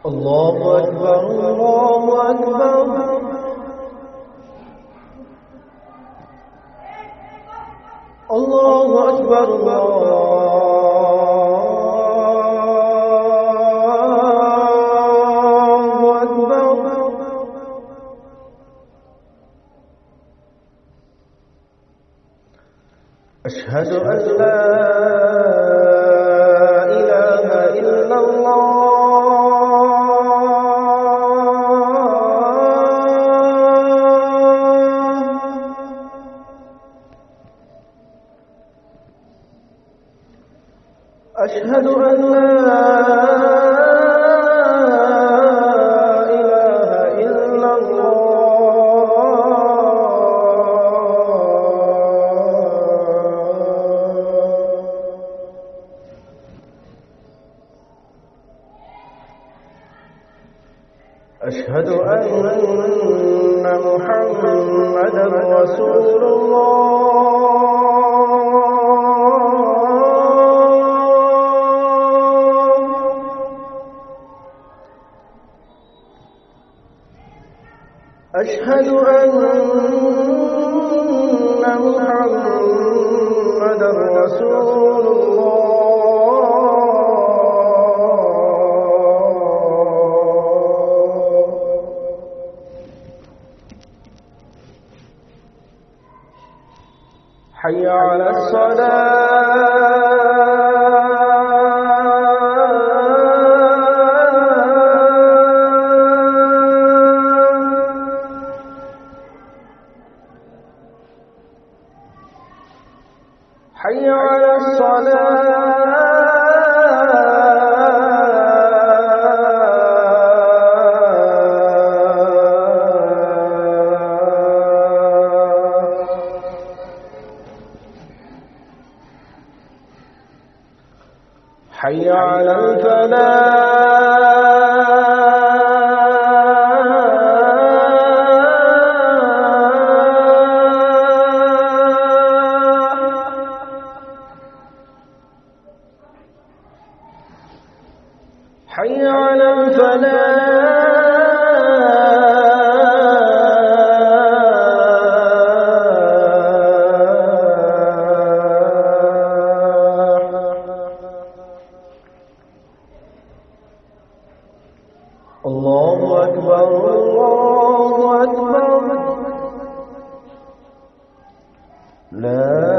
الله أكبر الله أكبر. الله أكبر الله أكبر. أشهد أن لا إله إلا الله. أشهد أن لا إله إلا الله. أشهد أن محمدا رسول الله. أشهد أن محمدا رسول الله. حي على الصلاة. حي على الصلاة. حي على الفلاح. حي على الفلاح. الله أكبر الله أكبر. لا